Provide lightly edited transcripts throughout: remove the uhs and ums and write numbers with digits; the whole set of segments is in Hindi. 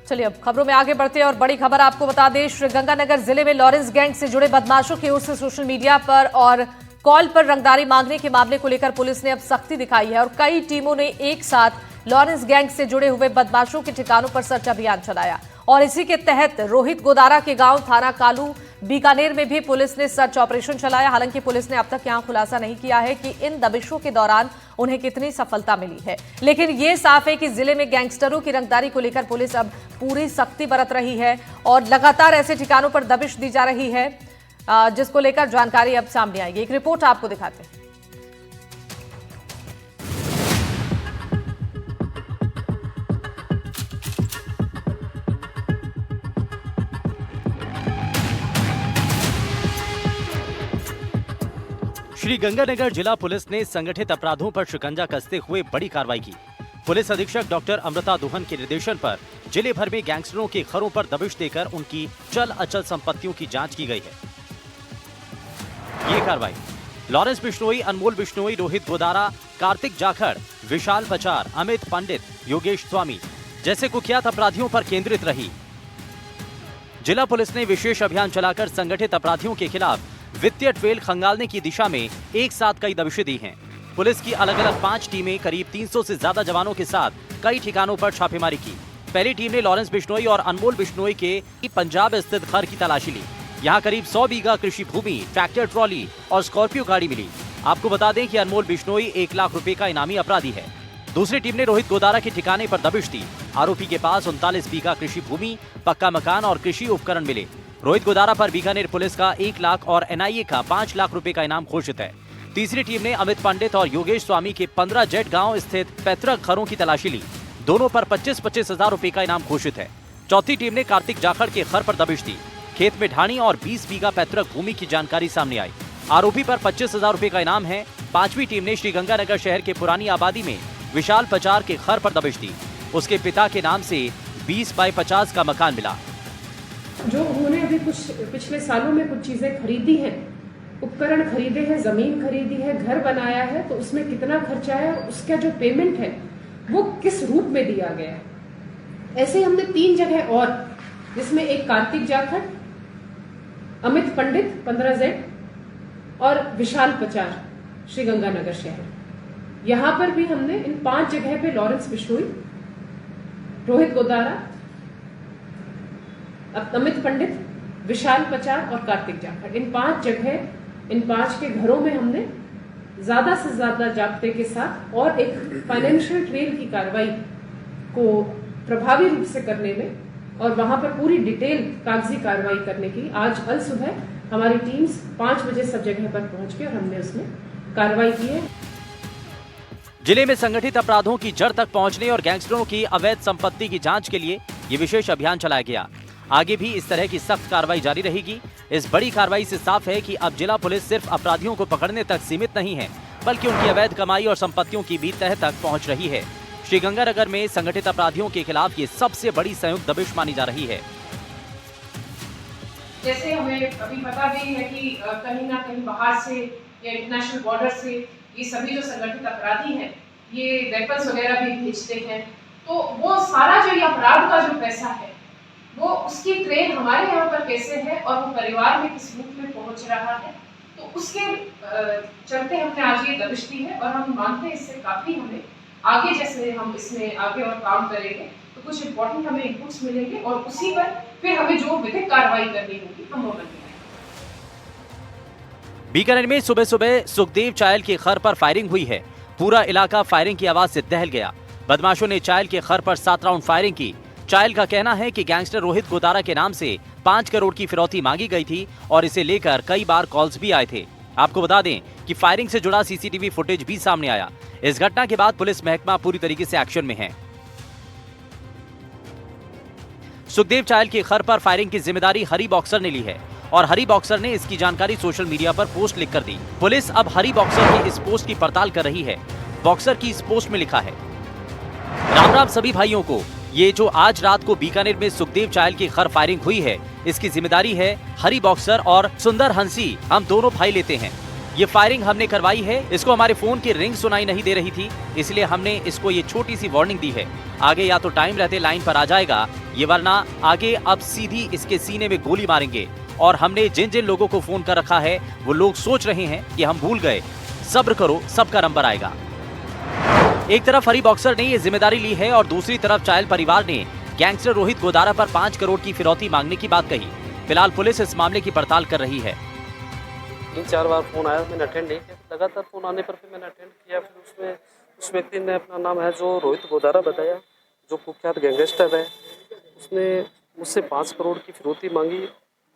चलिए अब खबरों में आगे बढ़ते हैं और बड़ी खबर आपको बता दें, श्रीगंगानगर जिले में लॉरेंस गैंग से जुड़े बदमाशों की ओर से सोशल मीडिया पर और कॉल पर रंगदारी मांगने के मामले को लेकर पुलिस ने अब सख्ती दिखाई है और कई टीमों ने एक साथ लॉरेंस गैंग से जुड़े हुए बदमाशों के ठिकानों पर सर्च अभियान चलाया और इसी के तहत रोहित गोदारा के गांव थाना कालू बीकानेर में भी पुलिस ने सर्च ऑपरेशन चलाया। हालांकि पुलिस ने अब तक यहां खुलासा नहीं किया है कि इन दबिशों के दौरान उन्हें कितनी सफलता मिली है, लेकिन यह साफ है कि जिले में गैंगस्टरों की रंगदारी को लेकर पुलिस अब पूरी सख्ती बरत रही है और लगातार ऐसे ठिकानों पर दबिश दी जा रही है, जिसको लेकर जानकारी अब सामने आएगी। एक रिपोर्ट आपको दिखाते हैं। श्रीगंगानगर जिला पुलिस ने संगठित अपराधों पर शिकंजा कसते हुए बड़ी कार्रवाई की। पुलिस अधीक्षक डॉक्टर अमृता दुहन के निर्देशन पर जिले भर में गैंगस्टरों के घरों पर दबिश देकर उनकी चल अचल संपत्तियों की जांच की गई है। ये कार्रवाई लॉरेंस बिश्नोई, अनमोल बिश्नोई, रोहित गोदारा, कार्तिक जाखड़, विशाल पचार, अमित पंडित, योगेश स्वामी जैसे कुख्यात अपराधियों पर केंद्रित रही। जिला पुलिस ने विशेष अभियान चलाकर संगठित अपराधियों के खिलाफ वित्तीय ट्रेल खंगालने की दिशा में एक साथ कई दबिशें दी हैं। पुलिस की अलग अलग 5 टीमें करीब 300 से ज्यादा जवानों के साथ कई ठिकानों पर छापेमारी की। पहली टीम ने लॉरेंस बिश्नोई और अनमोल बिश्नोई के पंजाब स्थित घर की तलाशी ली। यहाँ करीब 100 बीघा कृषि भूमि, ट्रैक्टर ट्रॉली और स्कॉर्पियो गाड़ी मिली। आपको बता दें कि अनमोल बिश्नोई 1 लाख रुपए का इनामी अपराधी है। दूसरी टीम ने रोहित गोदारा के ठिकाने पर दबिश दी। आरोपी के पास 39 बीघा कृषि भूमि, पक्का मकान और कृषि उपकरण मिले। रोहित गोदारा पर बीकानेर पुलिस का 1 लाख और एनआईए का 5 लाख रुपए का इनाम घोषित है। तीसरी टीम ने अमित पंडित और योगेश स्वामी के 15 जेट गांव स्थित पैतृक घरों की तलाशी ली। दोनों पर 25-25 हजार रुपए का इनाम घोषित है। चौथी टीम ने कार्तिक जाखड़ के घर पर दबिश दी। खेत में ढाणी और 20 बीघा पैतृक भूमि की जानकारी सामने आई। आरोपी पर 25 हजार रुपए का इनाम है। पांचवी टीम ने श्रीगंगानगर शहर के पुरानी आबादी में विशाल पचार के घर पर दबिश दी। उसके पिता के नाम से 20 बाय 50 का मकान मिला। जो उन्होंने अभी कुछ पिछले सालों में कुछ चीजें खरीदी हैं, उपकरण खरीदे हैं, जमीन खरीदी है, घर बनाया है, तो उसमें कितना खर्चा है और उसका जो पेमेंट है वो किस रूप में दिया गया है। ऐसे हमने 3 जगह और, जिसमें एक कार्तिक जाखड़, अमित पंडित 15 जेड और विशाल पचार श्रीगंगानगर शहर, यहां पर भी हमने इन 5 जगह पे लॉरेंस बिश्नोई, रोहित गोदारा, अमित पंडित, विशाल पचार और कार्तिक जाखड़, इन 5 जगह, इन 5 के घरों में हमने ज्यादा से ज्यादा जाब्ते के साथ और एक फाइनेंशियल ट्रेल की कार्रवाई को प्रभावी रूप से करने में और वहां पर पूरी डिटेल कागजी कार्रवाई करने की आज कल सुबह हमारी टीम्स 5 बजे सब जगह पर पहुंच के और हमने उसमें कार्रवाई की है। जिले में संगठित अपराधों की जड़ तक पहुंचने और गैंगस्टरों की अवैध संपत्ति की जांच के लिए ये विशेष अभियान चलाया गया। आगे भी इस तरह की सख्त कार्रवाई जारी रहेगी। इस बड़ी कार्रवाई से साफ है कि अब जिला पुलिस सिर्फ अपराधियों को पकड़ने तक सीमित नहीं है, बल्कि उनकी अवैध कमाई और संपत्तियों की भी तह तक पहुंच रही है। श्रीगंगानगर में संगठित अपराधियों के खिलाफ ये सबसे बड़ी संयुक्त दबिश मानी जा रही है। जैसे हमें अभी पता भी है कि कहीं ना कहीं बाहर से या इंटरनेशनल बॉर्डर से ये सभी जो संगठित अपराधी हैं ये वेपन्स वगैरह भी भेजते हैं, तो वो सारा जो ये अपराध का जो पैसा है वो उसकी ट्रेन हमारे यहाँ पर कैसे है और वो परिवार में किस रूप में पहुंच रहा है, तो उसके चलते हमने आज ये दबिश दी है और हम मानते हैं इससे काफी हमें आगे, जैसे हम इसमें आगे और काम करेंगे तो कुछ इम्पोर्टेंट हमें इनपुट्स मिलेंगे और उसी पर फिर हमें जो विधिक कार्रवाई करनी होगी हम वो करेंगे। बीकानेर में सुबह सुबह सुखदेव चायल के घर पर फायरिंग हुई है। पूरा इलाका फायरिंग की आवाज से दहल गया। बदमाशों ने चायल के घर पर 7 राउंड फायरिंग की। चायल का कहना है कि गैंगस्टर रोहित गोदारा के नाम से 5 करोड़ की फिरौती मांगी गई थी और इसे लेकर कई बार कॉल्स भी आए थे। आपको बता दें कि फायरिंग से जुड़ा सीसीटीवी फुटेज भी सामने आया। इस घटना के बाद पुलिस महकमा पूरी तरीके से एक्शन में है। सुखदेव चायल के घर पर फायरिंग की जिम्मेदारी हरी बॉक्सर ने ली है और हरी बॉक्सर ने इसकी जानकारी सोशल मीडिया पर पोस्ट लिखकर दी। पुलिस अब हरी बॉक्सर की इस पोस्ट की पड़ताल कर रही है। बॉक्सर की इस पोस्ट में लिखा है, राम राम सभी भाइयों को। ये जो आज रात को बीकानेर में सुखदेव चायल की घर फायरिंग हुई है, इसकी जिम्मेदारी है हरी बॉक्सर और सुंदर हंसी, हम दोनों भाई लेते हैं। ये फायरिंग हमने करवाई है, इसको हमारे फोन की रिंग सुनाई नहीं दे रही थी, इसलिए हमने इसको ये छोटी सी वार्निंग दी है। आगे या तो टाइम रहते लाइन पर आ जाएगा, ये वरना आगे अब सीधी इसके सीने में गोली मारेंगे। और हमने जिन जिन लोगों को फोन कर रखा है वो लोग सोच रहे हैं कि हम भूल गए, सब्र करो सबका नंबर आएगा। एक तरफ हरी बॉक्सर ने ये जिम्मेदारी ली है और दूसरी तरफ चायल परिवार ने गैंगस्टर रोहित गोदारा पर 5 करोड़ की फिरौती मांगने की बात कही। फिलहाल पुलिस इस मामले की पड़ताल कर रही है। 3-4 बार फोन आया, मैंने अटेंड नहीं किया। लगातार फोन आने पर फिर मैंने अटेंड किया। फिर उसमें उस व्यक्ति ने अपना नाम है जो रोहित गोदारा बताया, जो कुख्यात गैंगस्टर है। उसने मुझसे 5 करोड़ की फिरौती मांगी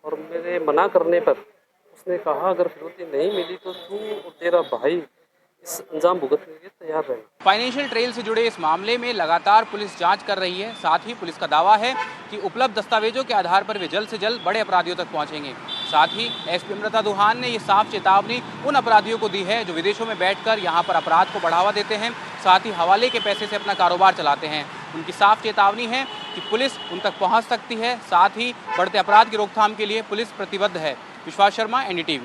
और मेरे मना करने पर उसने कहा अगर फिरौती नहीं मिली तो तू और तेरा भाई इस अंजाम भुगतने के लिए तैयार रहना। फाइनेंशियल ट्रेल से जुड़े इस मामले में लगातार पुलिस जांच कर रही है। साथ ही पुलिस का दावा है कि उपलब्ध दस्तावेजों के आधार पर वे जल्द से जल्द बड़े अपराधियों तक पहुंचेंगे। साथ ही एसपी अमृता दुहान ने ये साफ चेतावनी उन अपराधियों को दी है जो विदेशों में बैठकर यहां पर अपराध को बढ़ावा देते हैं, साथ ही हवाले के पैसे से अपना कारोबार चलाते हैं। उनकी साफ चेतावनी है कि पुलिस उन तक पहुँच सकती है। साथ ही बढ़ते अपराध की रोकथाम के लिए पुलिस प्रतिबद्ध है। विश्वास शर्मा, NDTV।